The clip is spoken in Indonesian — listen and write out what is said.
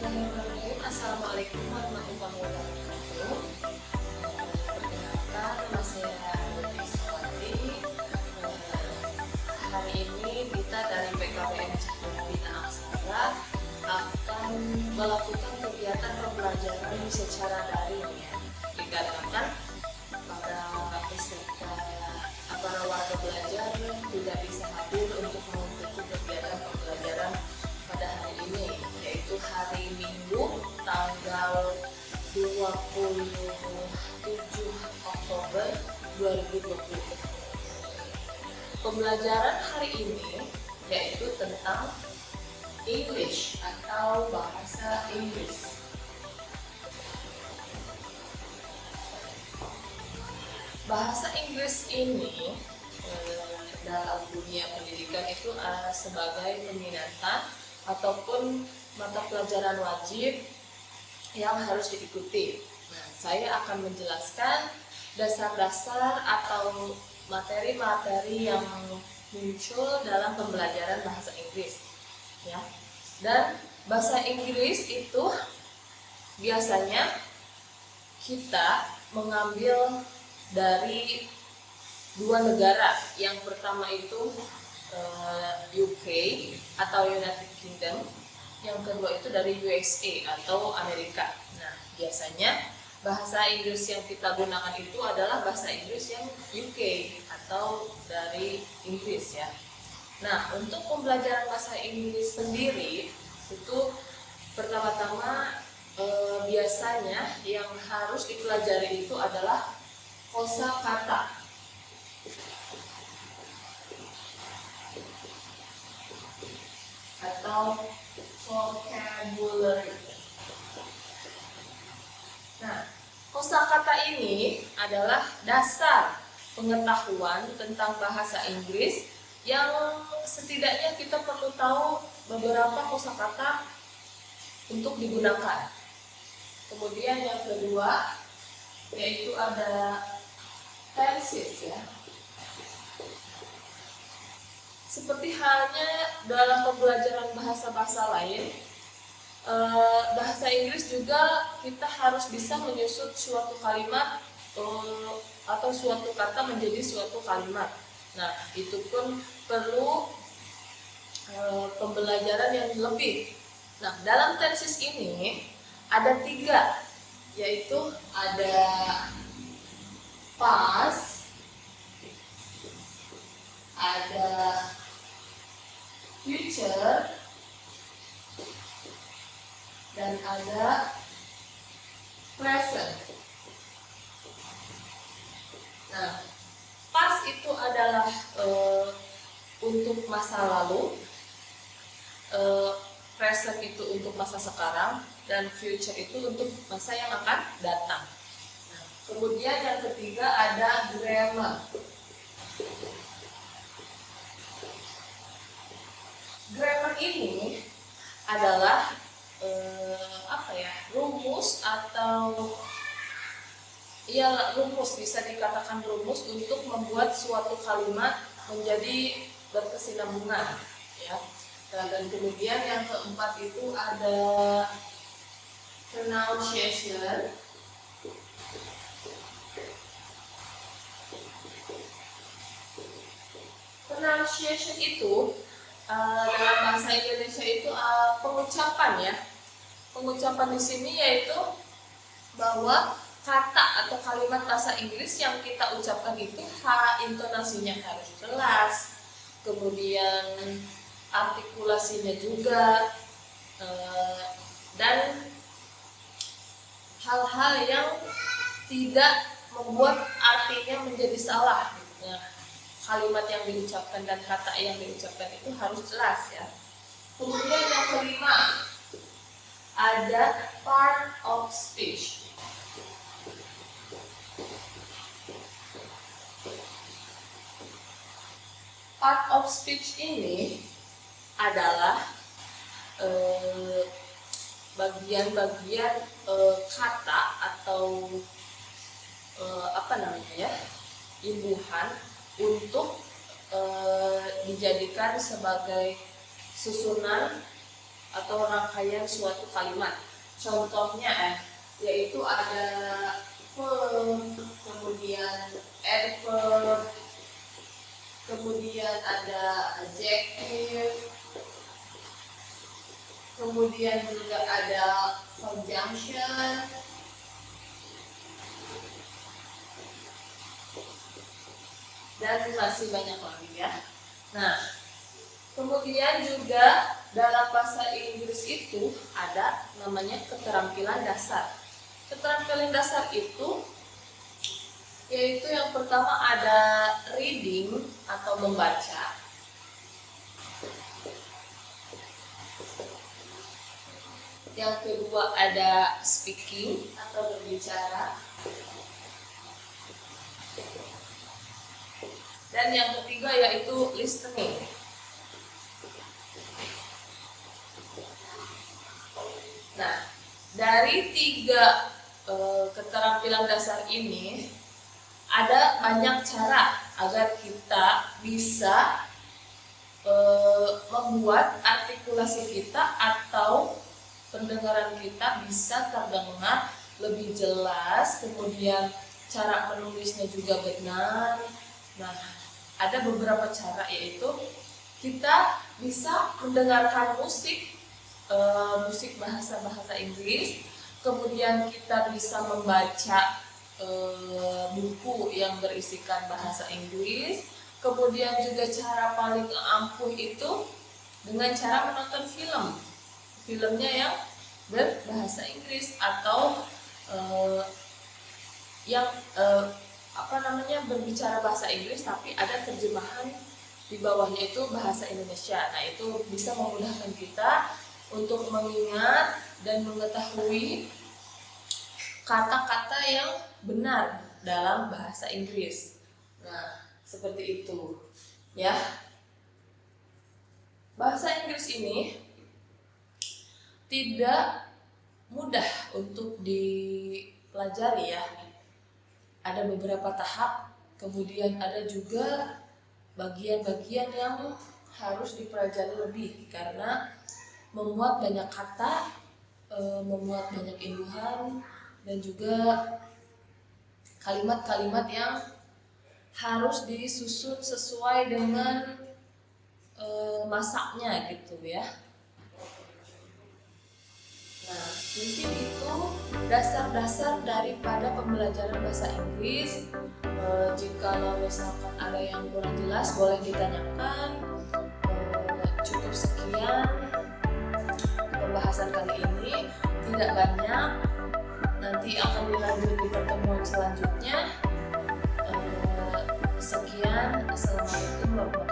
Bismillahirrahmanirrahim. Assalamualaikum warahmatullahi wabarakatuh. Perkenalkan, nama saya Putri Iswati. Hari ini kita dari PKBM Cahaya Bina Aksara akan melakukan kegiatan pembelajaran secara daring, ya. Dikarenakan para warga belajar tidak bisa hadir untuk mengikuti kegiatan pembelajaran pada hari ini, yaitu hari Minggu tanggal 27 Oktober 2020. Pembelajaran hari ini yaitu tentang English atau bahasa Inggris. Bahasa Inggris ini dalam dunia pendidikan itu sebagai peminatan ataupun mata pelajaran wajib yang harus diikuti. Nah, saya akan menjelaskan dasar-dasar atau materi-materi yang muncul dalam pembelajaran bahasa Inggris, ya. Dan bahasa Inggris itu biasanya kita mengambil dari dua negara. Yang pertama itu UK atau United Kingdom, yang kedua itu dari USA atau Amerika. Nah, biasanya bahasa Inggris yang kita gunakan itu adalah bahasa Inggris yang UK atau dari Inggris, ya. Nah, untuk pembelajaran bahasa Inggris sendiri itu pertama-tama biasanya yang harus dipelajari itu adalah kosakata atau vocabulary. Nah, kosakata ini adalah dasar pengetahuan tentang bahasa Inggris yang setidaknya kita perlu tahu beberapa kosakata untuk digunakan. Kemudian yang kedua yaitu ada tenses, ya. Seperti halnya dalam pembelajaran bahasa-bahasa lain, bahasa Inggris juga kita harus bisa menyusun suatu kalimat atau suatu kata menjadi suatu kalimat. Nah, itu pun perlu pembelajaran yang lebih. Nah, dalam tenses ini ada 3, yaitu ada past, ada future, dan ada present. Nah, past itu adalah untuk masa lalu, present itu untuk masa sekarang, dan future itu untuk masa yang akan datang. Nah, kemudian yang ketiga ada grammar. Grammar ini adalah rumus atau rumus, bisa dikatakan rumus untuk membuat suatu kalimat menjadi berkesinambungan, ya. Dan kemudian yang keempat itu ada pronunciation. Pronunciation itu dalam bahasa Indonesia itu pengucapan, ya. Pengucapan di sini yaitu bahwa kata atau kalimat bahasa Inggris yang kita ucapkan itu intonasinya harus jelas, kemudian artikulasinya juga, dan hal-hal yang tidak membuat artinya menjadi salah. Nah, kalimat yang diucapkan dan kata yang diucapkan itu harus jelas, ya. Kemudian yang kelima ada part of speech. Part of speech ini adalah bagian-bagian kata atau imbuhan untuk dijadikan sebagai susunan atau rangkaian suatu kalimat. Contohnya yaitu ada verb, kemudian adverb, kemudian ada adjective, kemudian juga ada conjunction, dan masih banyak lagi ya. Nah, kemudian juga dalam bahasa Inggris itu ada namanya keterampilan dasar. Keterampilan dasar itu yaitu yang pertama ada reading atau membaca. Yang kedua ada speaking atau berbicara. Dan yang ketiga yaitu listening. Nah, dari tiga keterampilan dasar ini ada banyak cara agar kita bisa membuat artikulasi kita atau pendengaran kita bisa terdengar lebih jelas, kemudian cara menulisnya juga benar. Nah, ada beberapa cara, yaitu kita bisa mendengarkan musik bahasa Inggris, kemudian kita bisa membaca buku yang berisikan bahasa Inggris, kemudian juga cara paling ampuh itu dengan cara menonton filmnya yang berbahasa Inggris atau berbicara bahasa Inggris tapi ada terjemahan di bawahnya itu bahasa Indonesia. Nah, itu bisa memudahkan kita untuk mengingat dan mengetahui kata-kata yang benar dalam bahasa Inggris. Nah, seperti itu ya. Bahasa Inggris ini tidak mudah untuk dipelajari ya. Ada beberapa tahap, kemudian ada juga bagian-bagian yang harus dipelajari lebih karena memuat banyak kata, memuat banyak imbuhan, dan juga kalimat-kalimat yang harus disusun sesuai dengan masaknya gitu ya. Nah, mungkin itu dasar-dasar daripada pembelajaran bahasa Inggris. Jikalau misalkan ada yang kurang jelas boleh ditanyakan. Cukup sekian pembahasan kali ini, tidak banyak, nanti akan dilanjut di pertemuan selanjutnya. Sekian, assalamualaikum warahmatullahi wabarakatuh.